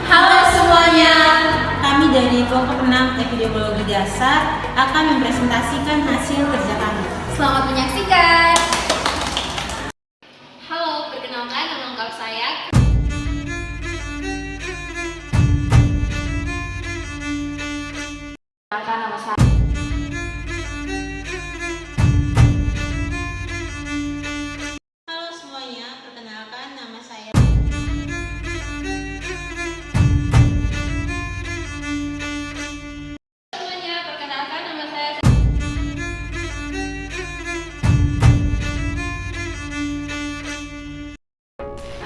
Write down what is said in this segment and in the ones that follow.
Halo semuanya, Kami dari kelompok 6 Epidemiologi Dasar akan mempresentasikan hasil kerja kami. selamat menyaksikan. Halo, perkenalkan nama lengkap saya. Perkenalkan nama saya. Halo semuanya, perkenalkan nama saya. Semuanya, perkenalkan nama saya.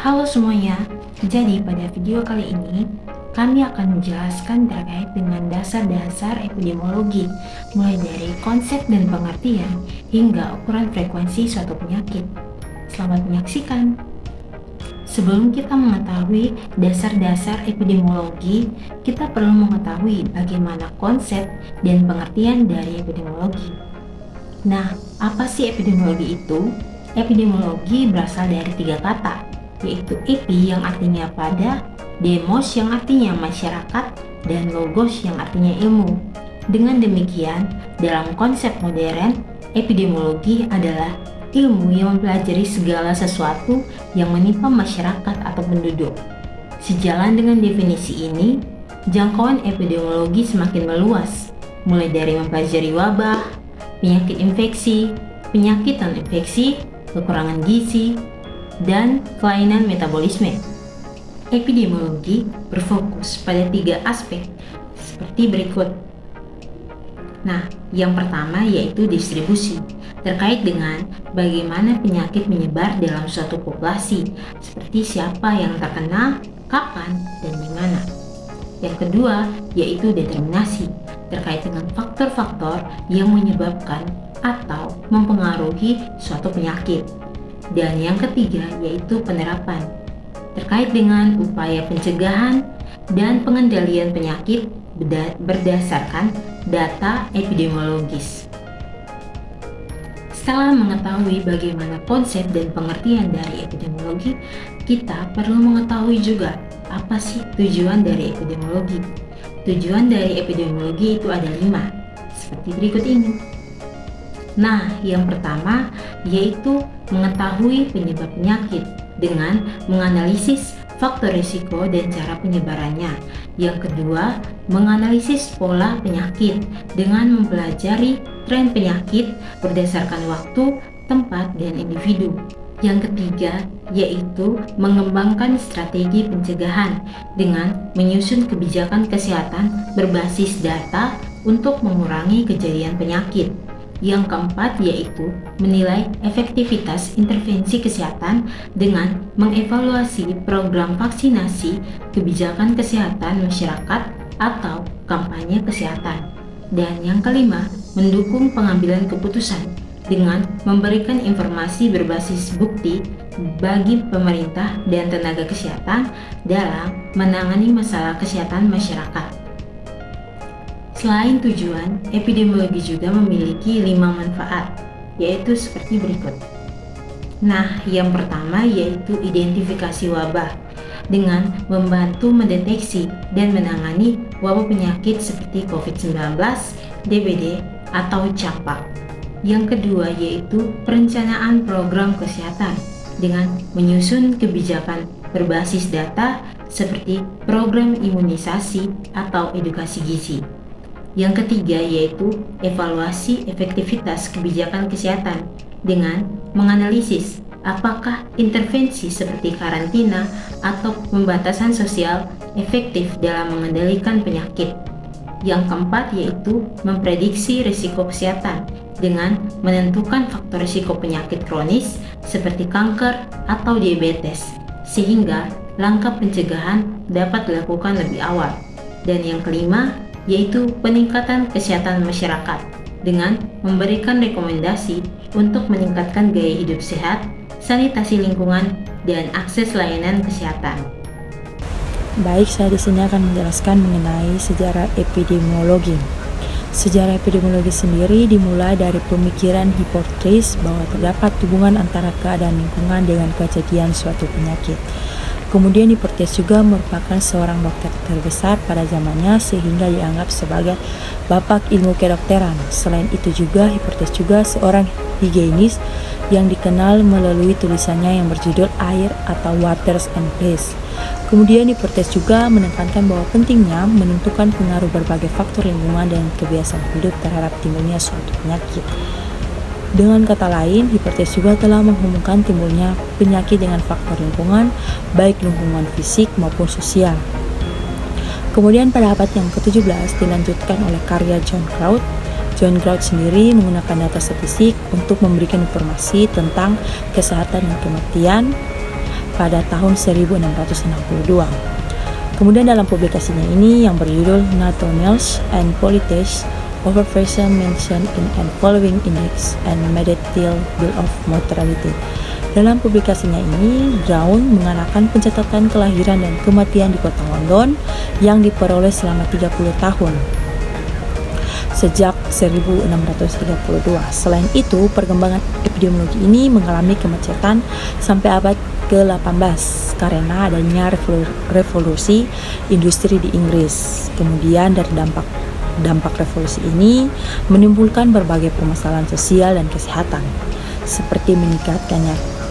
Halo semuanya, jadi pada video kali ini kami akan menjelaskan terkait dengan dasar-dasar epidemiologi, mulai dari konsep dan pengertian hingga ukuran frekuensi suatu penyakit. Selamat menyaksikan. Sebelum kita mengetahui dasar-dasar epidemiologi, kita perlu mengetahui bagaimana konsep dan pengertian dari epidemiologi. Nah, apa sih epidemiologi itu? Epidemiologi berasal dari 3 kata, yaitu epi yang artinya pada, demos yang artinya masyarakat, dan logos yang artinya ilmu. Dengan demikian, dalam konsep modern, epidemiologi adalah ilmu yang mempelajari segala sesuatu yang menimpa masyarakat atau penduduk. Sejalan dengan definisi ini, jangkauan epidemiologi semakin meluas, mulai dari mempelajari wabah, penyakit infeksi, penyakit non-infeksi, kekurangan gizi, dan kelainan metabolisme. Epidemiologi berfokus pada 3 aspek seperti berikut. Nah, yang pertama yaitu distribusi, terkait dengan bagaimana penyakit menyebar dalam suatu populasi, seperti siapa yang terkena, kapan, dan di mana. Yang kedua yaitu determinasi, terkait dengan faktor-faktor yang menyebabkan atau mempengaruhi suatu penyakit. Dan yang ketiga yaitu penerapan, terkait dengan upaya pencegahan dan pengendalian penyakit berdasarkan data epidemiologis. Setelah mengetahui bagaimana konsep dan pengertian dari epidemiologi, kita perlu mengetahui juga apa sih tujuan dari epidemiologi. Tujuan dari epidemiologi itu ada 5, seperti berikut ini. Nah, yang pertama yaitu mengetahui penyebab penyakit dengan menganalisis faktor risiko dan cara penyebarannya. Yang kedua, menganalisis pola penyakit dengan mempelajari tren penyakit berdasarkan waktu, tempat, dan individu. Yang ketiga, yaitu mengembangkan strategi pencegahan dengan menyusun kebijakan kesehatan berbasis data untuk mengurangi kejadian penyakit. Yang keempat yaitu menilai efektivitas intervensi kesehatan dengan mengevaluasi program vaksinasi, kebijakan kesehatan masyarakat, atau kampanye kesehatan. Dan yang kelima, mendukung pengambilan keputusan dengan memberikan informasi berbasis bukti bagi pemerintah dan tenaga kesehatan dalam menangani masalah kesehatan masyarakat. Selain tujuan, epidemiologi juga memiliki 5 manfaat, yaitu seperti berikut. Nah, yang pertama yaitu identifikasi wabah, dengan membantu mendeteksi dan menangani wabah penyakit seperti COVID-19, DBD, atau campak. Yang kedua yaitu perencanaan program kesehatan, dengan menyusun kebijakan berbasis data seperti program imunisasi atau edukasi gizi. Yang ketiga yaitu evaluasi efektivitas kebijakan kesehatan dengan menganalisis apakah intervensi seperti karantina atau pembatasan sosial efektif dalam mengendalikan penyakit. Yang keempat yaitu memprediksi risiko kesehatan dengan menentukan faktor risiko penyakit kronis seperti kanker atau diabetes, sehingga langkah pencegahan dapat dilakukan lebih awal. Dan yang kelima yaitu peningkatan kesehatan masyarakat dengan memberikan rekomendasi untuk meningkatkan gaya hidup sehat, sanitasi lingkungan, dan akses layanan kesehatan. Baik, saya di sini akan menjelaskan mengenai sejarah epidemiologi. Sejarah epidemiologi sendiri dimulai dari pemikiran Hippocrates bahwa terdapat hubungan antara keadaan lingkungan dengan kejadian suatu penyakit. Kemudian Hippocrates juga merupakan seorang dokter terbesar pada zamannya sehingga dianggap sebagai bapak ilmu kedokteran. Selain itu juga Hippocrates juga seorang higienis yang dikenal melalui tulisannya yang berjudul Air atau Waters and Place. Kemudian Hippocrates juga menekankan bahwa pentingnya menentukan pengaruh berbagai faktor lingkungan dan kebiasaan hidup terhadap timbulnya suatu penyakit. Dengan kata lain, Hippocrates juga telah menghubungkan timbulnya penyakit dengan faktor lingkungan, baik lingkungan fisik maupun sosial. Kemudian pada abad yang ke-17 dilanjutkan oleh karya John Grout. John Grout sendiri menggunakan data statistik untuk memberikan informasi tentang kesehatan dan kematian pada tahun 1662. Kemudian dalam publikasinya ini yang berjudul Nathaniel's and Polites Overperson mentioned in and following index and medieval bill of mortality. Dalam publikasinya ini, Brown mengadakan pencatatan kelahiran dan kematian di kota London yang diperoleh selama 30 tahun sejak 1632. Selain itu, perkembangan epidemiologi ini mengalami kemacetan sampai abad ke-18 karena adanya revolusi industri di Inggris. Kemudian dari dampak revolusi ini menimbulkan berbagai permasalahan sosial dan kesehatan, seperti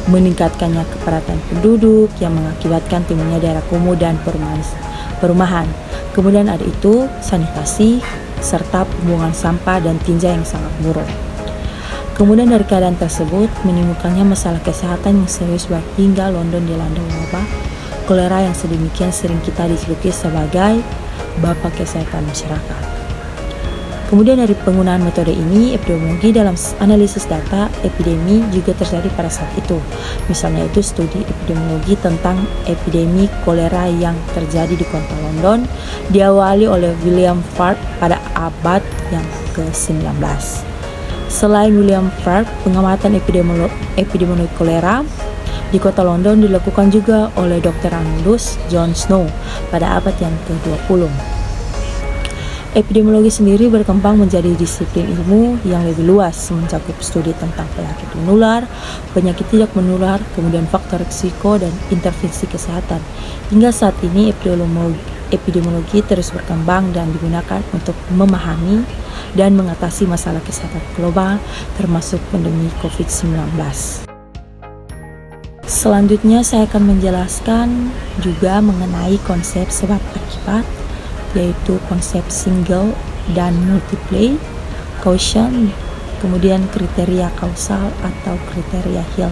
meningkatkannya kepadatan penduduk yang mengakibatkan timbulnya daerah kumuh dan perumahan. Kemudian ada itu sanitasi serta pembuangan sampah dan tinja yang sangat buruk. Kemudian dari keadaan tersebut menimbulkannya masalah kesehatan yang serius hingga London dilanda wabah kolera yang sedemikian sering kita dijuluki sebagai bapak kesehatan masyarakat. Kemudian dari penggunaan metode ini, epidemiologi dalam analisis data epidemi juga terjadi pada saat itu. Misalnya itu studi epidemiologi tentang epidemi kolera yang terjadi di kota London diawali oleh William Farb pada abad yang ke-19. Selain William Farb, pengamatan epidemiologi kolera di kota London dilakukan juga oleh Dr. Angus John Snow pada abad yang ke-20. Epidemiologi sendiri berkembang menjadi disiplin ilmu yang lebih luas, mencakup studi tentang penyakit menular, penyakit tidak menular, kemudian faktor risiko dan intervensi kesehatan. Hingga saat ini epidemiologi terus berkembang dan digunakan untuk memahami dan mengatasi masalah kesehatan global termasuk pandemi COVID-19. Selanjutnya saya akan menjelaskan juga mengenai konsep sebab akibat, yaitu konsep single dan multiple causation, kemudian kriteria kausal atau kriteria Hill.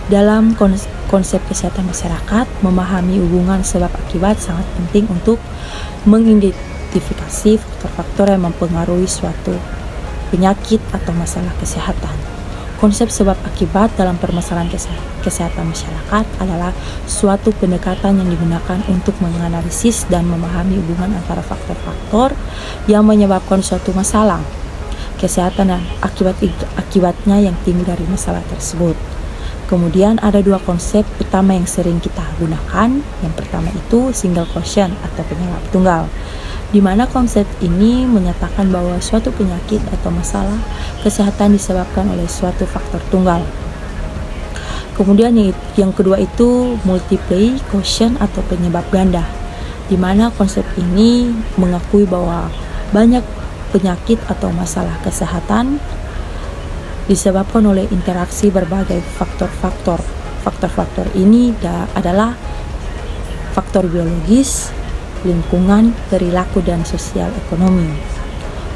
Dalam konsep kesehatan masyarakat, memahami hubungan sebab akibat sangat penting untuk mengidentifikasi faktor-faktor yang mempengaruhi suatu penyakit atau masalah kesehatan. Konsep sebab akibat dalam permasalahan kesehatan masyarakat adalah suatu pendekatan yang digunakan untuk menganalisis dan memahami hubungan antara faktor-faktor yang menyebabkan suatu masalah kesehatan dan akibatnya yang timbul dari masalah tersebut. Kemudian ada dua konsep utama yang sering kita gunakan. Yang pertama itu single causation atau penyebab tunggal, di mana konsep ini menyatakan bahwa suatu penyakit atau masalah kesehatan disebabkan oleh suatu faktor tunggal. Kemudian yang kedua itu multiple causation atau penyebab ganda, di mana konsep ini mengakui bahwa banyak penyakit atau masalah kesehatan disebabkan oleh interaksi berbagai faktor-faktor. Faktor-faktor ini adalah faktor biologis, lingkungan, perilaku, dan sosial ekonomi.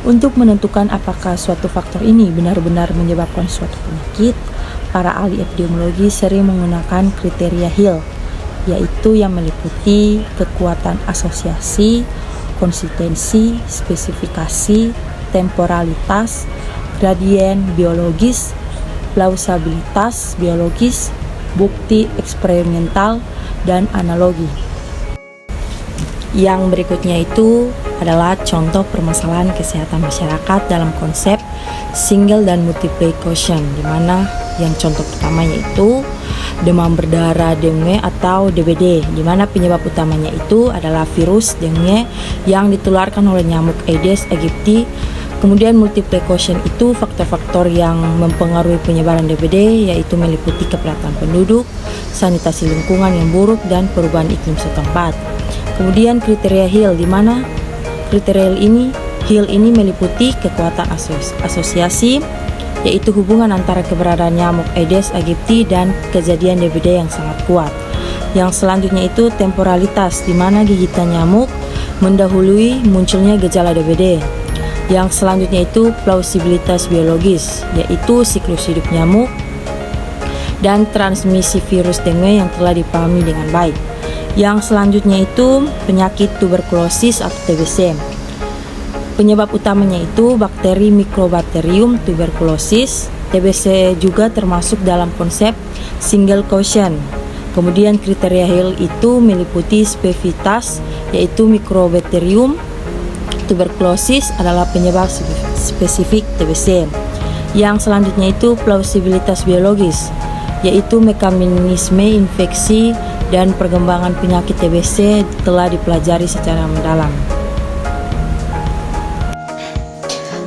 Untuk menentukan apakah suatu faktor ini benar-benar menyebabkan suatu penyakit, para ahli epidemiologi sering menggunakan kriteria Hill, yaitu yang meliputi kekuatan asosiasi, konsistensi, spesifikasi, temporalitas, gradien biologis, plausibilitas biologis, bukti eksperimental, dan analogi. Yang berikutnya itu adalah contoh permasalahan kesehatan masyarakat dalam konsep single dan multiple causation, di mana yang contoh pertama yaitu demam berdarah dengue atau DBD, di mana penyebab utamanya itu adalah virus dengue yang ditularkan oleh nyamuk Aedes aegypti. Kemudian multiple caution itu faktor-faktor yang mempengaruhi penyebaran DBD, yaitu meliputi kepadatan penduduk, sanitasi lingkungan yang buruk, dan perubahan iklim setempat. Kemudian kriteria Hill, di mana kriteria Hill ini meliputi kekuatan asosiasi, yaitu hubungan antara keberadaan nyamuk Aedes aegypti dan kejadian DBD yang sangat kuat. Yang selanjutnya itu temporalitas, di mana gigitan nyamuk mendahului munculnya gejala DBD. Yang selanjutnya itu plausibilitas biologis, yaitu siklus hidup nyamuk dan transmisi virus dengue yang telah dipahami dengan baik. Yang selanjutnya itu penyakit tuberkulosis atau TBC. Penyebab utamanya itu bakteri Mycobacterium tuberculosis. TBC juga termasuk dalam konsep single caution. Kemudian kriteria Hill itu meliputi spesifitas, yaitu Mycobacterium tuberkulosis adalah penyebab spesifik TBC. Yang selanjutnya itu plausibilitas biologis, yaitu mekanisme infeksi dan perkembangan penyakit TBC telah dipelajari secara mendalam.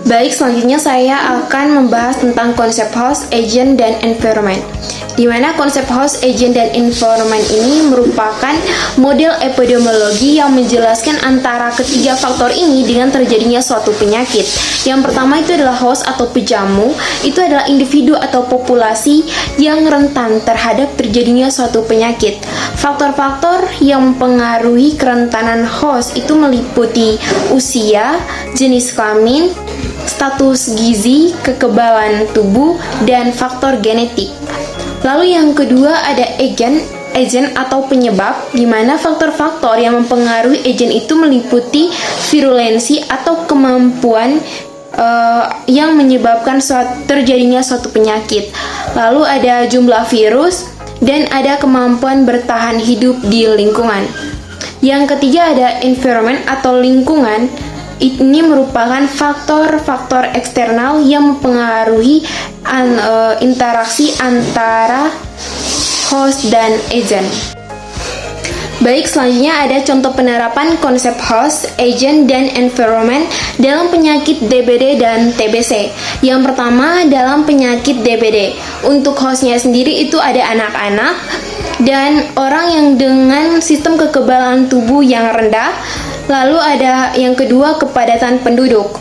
Baik, selanjutnya saya akan membahas tentang konsep host, agent, dan environment. Di mana konsep host, agent, dan environment ini merupakan model epidemiologi yang menjelaskan antara ketiga faktor ini dengan terjadinya suatu penyakit. Yang pertama itu adalah host atau pejamu, itu adalah individu atau populasi yang rentan terhadap terjadinya suatu penyakit. Faktor-faktor yang mempengaruhi kerentanan host itu meliputi usia, jenis kelamin, status gizi, kekebalan tubuh, dan faktor genetik. Lalu yang kedua ada agent atau penyebab, di mana faktor-faktor yang mempengaruhi agent itu meliputi virulensi atau kemampuan yang menyebabkan terjadinya suatu penyakit. Lalu ada jumlah virus dan ada kemampuan bertahan hidup di lingkungan. Yang ketiga ada environment atau lingkungan. Ini merupakan faktor-faktor eksternal yang mempengaruhi interaksi antara host dan agent. Baik, selanjutnya ada contoh penerapan konsep host, agent, dan environment dalam penyakit DBD dan TBC. Yang pertama, dalam penyakit DBD. Untuk hostnya sendiri itu ada anak-anak dan orang yang dengan sistem kekebalan tubuh yang rendah. Lalu ada yang kedua, kepadatan penduduk.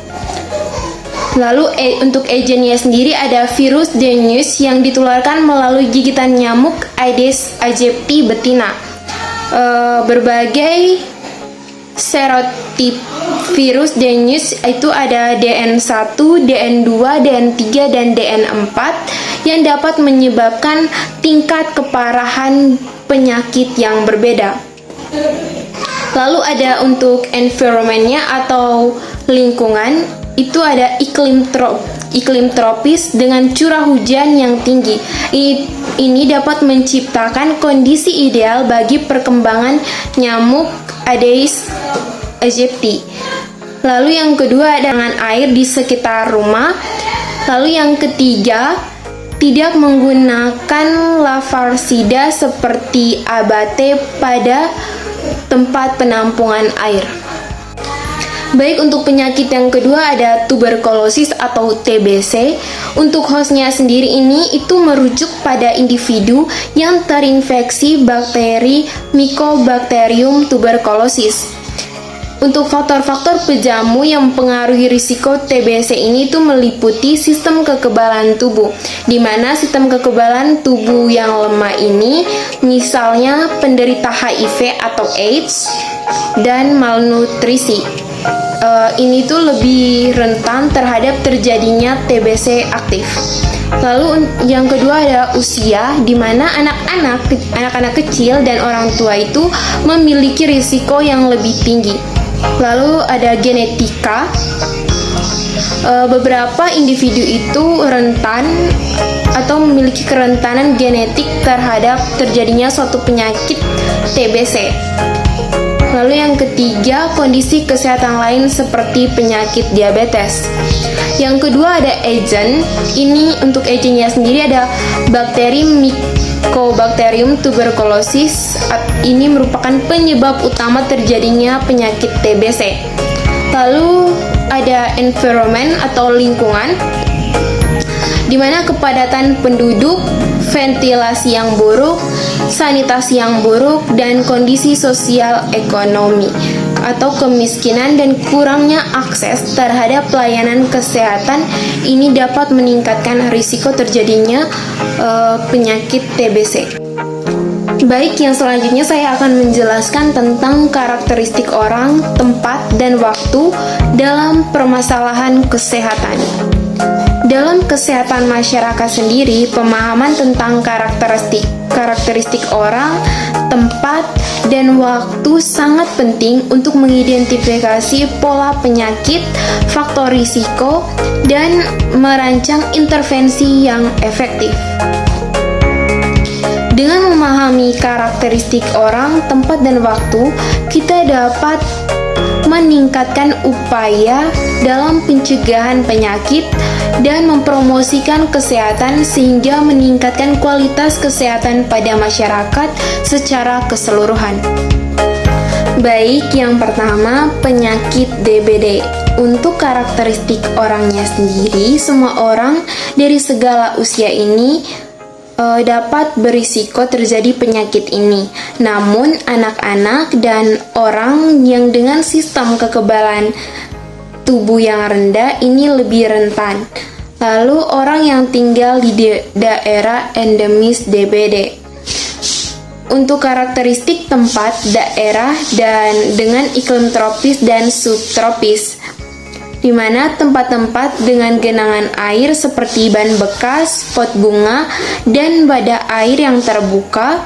Lalu untuk agentnya sendiri ada virus Dengue yang ditularkan melalui gigitan nyamuk Aedes aegypti betina. Berbagai serotip virus Dengue itu ada DN1, DN2, DN3, dan DN4 yang dapat menyebabkan tingkat keparahan penyakit yang berbeda. Lalu ada untuk environment-nya atau lingkungan, itu ada iklim tropis dengan curah hujan yang tinggi. Ini dapat menciptakan kondisi ideal bagi perkembangan nyamuk Aedes aegypti. Lalu yang kedua ada dengan air di sekitar rumah. Lalu yang ketiga, tidak menggunakan larvasida seperti abate pada tempat penampungan air. Baik, untuk penyakit yang kedua ada tuberkulosis atau TBC. Untuk hostnya sendiri ini itu merujuk pada individu yang terinfeksi bakteri Mycobacterium tuberculosis. Untuk faktor-faktor pejamu yang mempengaruhi risiko TBC ini itu meliputi sistem kekebalan tubuh, di mana sistem kekebalan tubuh yang lemah ini misalnya penderita HIV atau AIDS dan malnutrisi. Ini tuh lebih rentan terhadap terjadinya TBC aktif. Lalu yang kedua ada usia, di mana anak-anak kecil dan orang tua itu memiliki risiko yang lebih tinggi. Lalu ada genetika. Beberapa individu itu rentan atau memiliki kerentanan genetik terhadap terjadinya suatu penyakit TBC. Lalu yang ketiga, kondisi kesehatan lain seperti penyakit diabetes. Yang kedua ada agent. Ini untuk agentnya sendiri ada bakteri Mycobacterium tuberculosis. Ini merupakan penyebab utama terjadinya penyakit TBC. Lalu ada environment atau lingkungan, di mana kepadatan penduduk, ventilasi yang buruk, sanitasi yang buruk, dan kondisi sosial ekonomi atau kemiskinan dan kurangnya akses terhadap pelayanan kesehatan ini dapat meningkatkan risiko terjadinya penyakit TBC. Baik, yang selanjutnya saya akan menjelaskan tentang karakteristik orang, tempat, dan waktu dalam permasalahan kesehatan. Dalam kesehatan masyarakat sendiri, pemahaman tentang karakteristik orang, tempat, dan waktu sangat penting untuk mengidentifikasi pola penyakit, faktor risiko, dan merancang intervensi yang efektif. Dengan memahami karakteristik orang, tempat, dan waktu, kita dapat meningkatkan upaya dalam pencegahan penyakit dan mempromosikan kesehatan sehingga meningkatkan kualitas kesehatan pada masyarakat secara keseluruhan. Baik, yang pertama, penyakit DBD. Untuk karakteristik orangnya sendiri, semua orang dari segala usia ini dapat berisiko terjadi penyakit ini. Namun, anak-anak dan orang yang dengan sistem kekebalan tubuh yang rendah ini lebih rentan. Lalu, orang yang tinggal di daerah endemis DBD. Untuk karakteristik tempat, daerah, dan dengan iklim tropis dan subtropis, di mana tempat-tempat dengan genangan air seperti ban bekas, pot bunga, dan badak air yang terbuka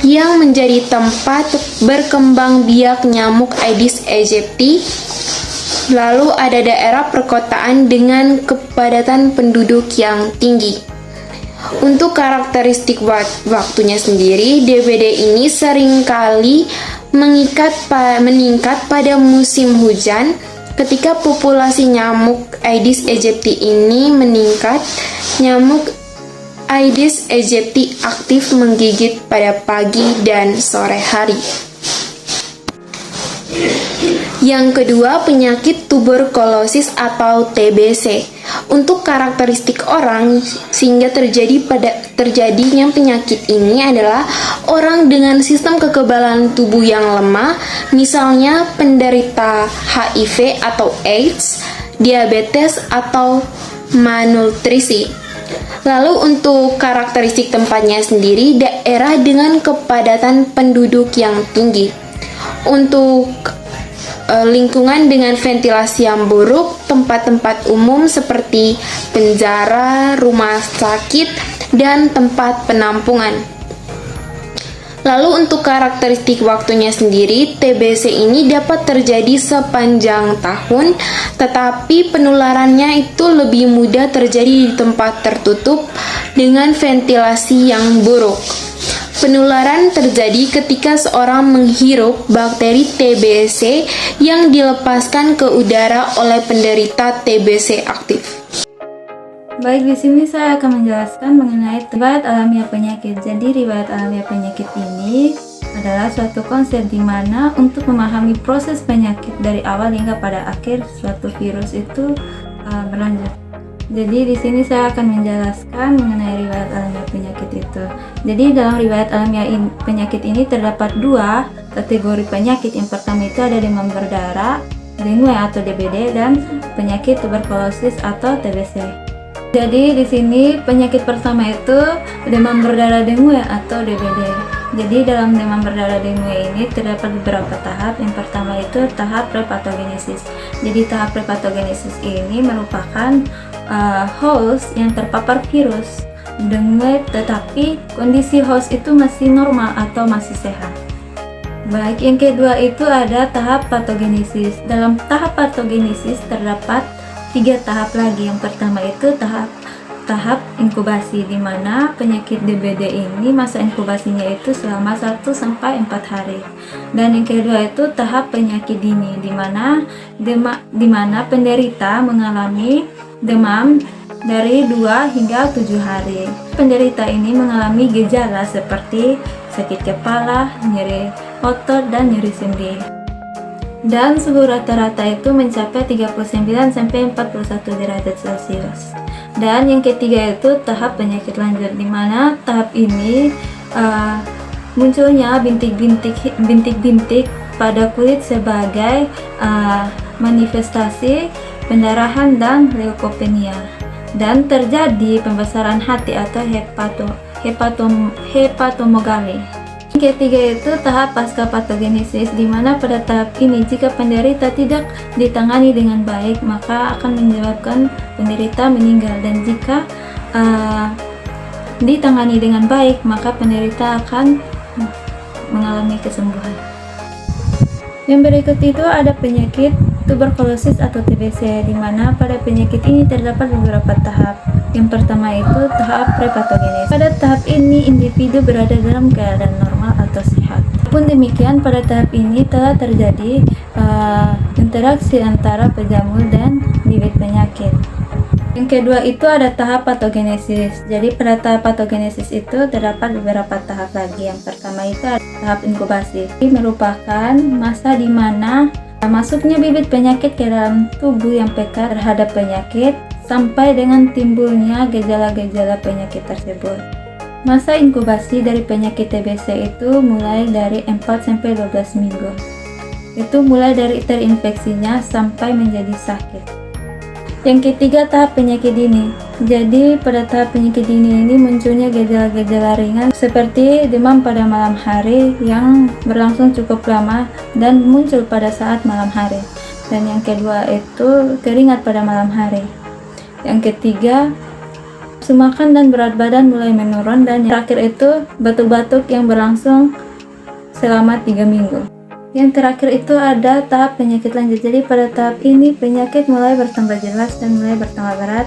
yang menjadi tempat berkembang biak nyamuk Aedes aegypti. Lalu ada daerah perkotaan dengan kepadatan penduduk yang tinggi. Untuk karakteristik waktunya sendiri, DBD ini seringkali meningkat pada musim hujan. Ketika populasi nyamuk Aedes aegypti ini meningkat, nyamuk Aedes aegypti aktif menggigit pada pagi dan sore hari. Yang kedua, penyakit tuberkulosis atau TBC. Untuk karakteristik orang sehingga terjadinya penyakit ini adalah orang dengan sistem kekebalan tubuh yang lemah, misalnya penderita HIV atau AIDS, diabetes, atau malnutrisi. Lalu untuk karakteristik tempatnya sendiri, daerah dengan kepadatan penduduk yang tinggi. Untuk lingkungan dengan ventilasi yang buruk, tempat-tempat umum seperti penjara, rumah sakit, dan tempat penampungan. Lalu untuk karakteristik waktunya sendiri, TBC ini dapat terjadi sepanjang tahun, tetapi penularannya itu lebih mudah terjadi di tempat tertutup dengan ventilasi yang buruk. Penularan terjadi ketika seorang menghirup bakteri TBC yang dilepaskan ke udara oleh penderita TBC aktif. Baik, di sini saya akan menjelaskan mengenai riwayat alamiah penyakit. Jadi, riwayat alamiah penyakit ini adalah suatu konsep di mana untuk memahami proses penyakit dari awal hingga pada akhir suatu virus itu berlanjut. Jadi di sini saya akan menjelaskan mengenai riwayat alamiah penyakit itu. Jadi dalam riwayat alamiah penyakit ini terdapat dua kategori penyakit. Yang pertama itu ada demam berdarah, dengue atau DBD, dan penyakit tuberkulosis atau TBC. Jadi di sini penyakit pertama itu demam berdarah dengue atau DBD. Jadi dalam demam berdarah dengue ini terdapat beberapa tahap. Yang pertama itu tahap prepatogenesis. Jadi tahap prepatogenesis ini merupakan host yang terpapar virus dengue, tetapi kondisi host itu masih normal atau masih sehat. Baik, yang kedua itu ada tahap patogenesis. Dalam tahap patogenesis terdapat 3 tahap lagi. Yang pertama itu tahap inkubasi, di mana penyakit DBD ini masa inkubasinya itu selama 1-4 hari. Dan yang kedua itu tahap penyakit dini, di mana penderita mengalami demam dari 2 hingga 7 hari. Penderita ini mengalami gejala seperti sakit kepala, nyeri otot, dan nyeri sendi. dan suhu rata-rata itu mencapai 39 sampai 41 derajat Celcius. Dan yang ketiga itu tahap penyakit lanjut, di mana tahap ini munculnya bintik-bintik pada kulit sebagai manifestasi pendarahan dan leukopenia, dan terjadi pembesaran hati atau hepatomegali. Yang ketiga itu tahap pasca patogenesis, di mana pada tahap ini jika penderita tidak ditangani dengan baik maka akan menyebabkan penderita meninggal, dan jika ditangani dengan baik maka penderita akan mengalami kesembuhan. Yang berikut itu ada penyakit tuberkulosis atau TBC, di mana pada penyakit ini terdapat beberapa tahap. Yang pertama itu tahap prepatogenesis. Pada tahap ini individu berada dalam keadaan normal atau sehat. Pun demikian, pada tahap ini telah terjadi interaksi antara penjamu dan bibit penyakit. Yang kedua itu ada tahap patogenesis. Jadi pada tahap patogenesis itu terdapat beberapa tahap lagi. Yang pertama itu ada tahap inkubasi. Ini merupakan masa di mana masuknya bibit penyakit ke dalam tubuh yang peka terhadap penyakit sampai dengan timbulnya gejala-gejala penyakit tersebut. Masa inkubasi dari penyakit TBC itu mulai dari 4-12 minggu. Itu mulai dari terinfeksinya sampai menjadi sakit. Yang ketiga tahap penyakit dini. Jadi pada tahap penyakit dini ini munculnya gejala-gejala ringan seperti demam pada malam hari yang berlangsung cukup lama dan muncul pada saat malam hari. Dan yang kedua itu keringat pada malam hari. Yang ketiga, nafsu makan dan berat badan mulai menurun, dan yang terakhir itu batuk-batuk yang berlangsung selama 3 minggu. Yang terakhir itu ada tahap penyakit lanjut. Jadi pada tahap ini penyakit mulai bertambah jelas dan mulai bertambah berat,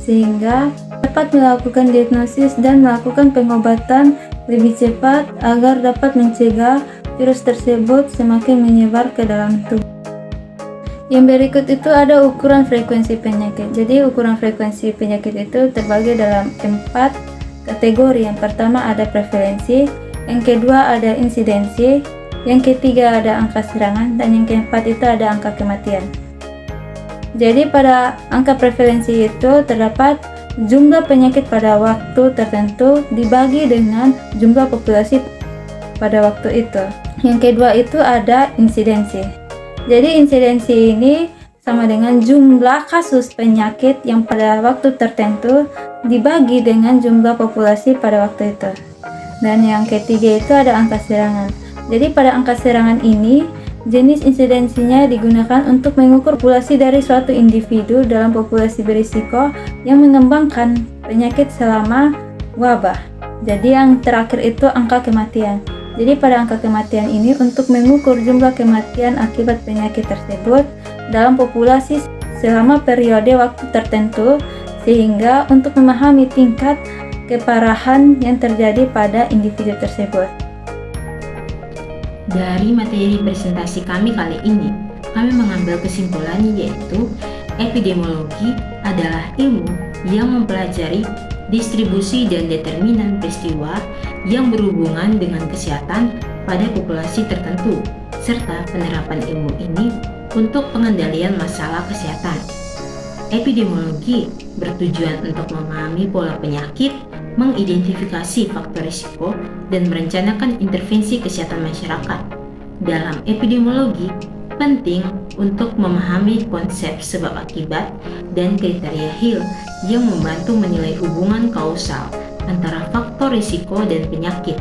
sehingga dapat melakukan diagnosis dan melakukan pengobatan lebih cepat agar dapat mencegah virus tersebut semakin menyebar ke dalam tubuh. Yang berikut itu ada ukuran frekuensi penyakit. Jadi ukuran frekuensi penyakit itu terbagi dalam 4 kategori. Yang pertama ada prevalensi, yang kedua ada insidensi, yang ketiga ada angka serangan, dan yang keempat itu ada angka kematian. Jadi pada angka prevalensi itu terdapat jumlah penyakit pada waktu tertentu dibagi dengan jumlah populasi pada waktu itu. Yang kedua itu ada insidensi. Jadi insidensi ini sama dengan jumlah kasus penyakit yang pada waktu tertentu dibagi dengan jumlah populasi pada waktu itu. Dan yang ketiga itu ada angka serangan. Jadi pada angka serangan ini, jenis insidensinya digunakan untuk mengukur populasi dari suatu individu dalam populasi berisiko yang mengembangkan penyakit selama wabah. Jadi yang terakhir itu angka kematian. Jadi pada angka kematian ini untuk mengukur jumlah kematian akibat penyakit tersebut dalam populasi selama periode waktu tertentu, sehingga untuk memahami tingkat keparahan yang terjadi pada individu tersebut. Dari materi presentasi kami kali ini, kami mengambil kesimpulannya yaitu epidemiologi adalah ilmu yang mempelajari distribusi dan determinan peristiwa yang berhubungan dengan kesehatan pada populasi tertentu, serta penerapan ilmu ini untuk pengendalian masalah kesehatan. Epidemiologi bertujuan untuk memahami pola penyakit, mengidentifikasi faktor risiko, dan merencanakan intervensi kesehatan masyarakat. Dalam epidemiologi, penting untuk memahami konsep sebab akibat dan kriteria Hill yang membantu menilai hubungan kausal antara faktor risiko dan penyakit.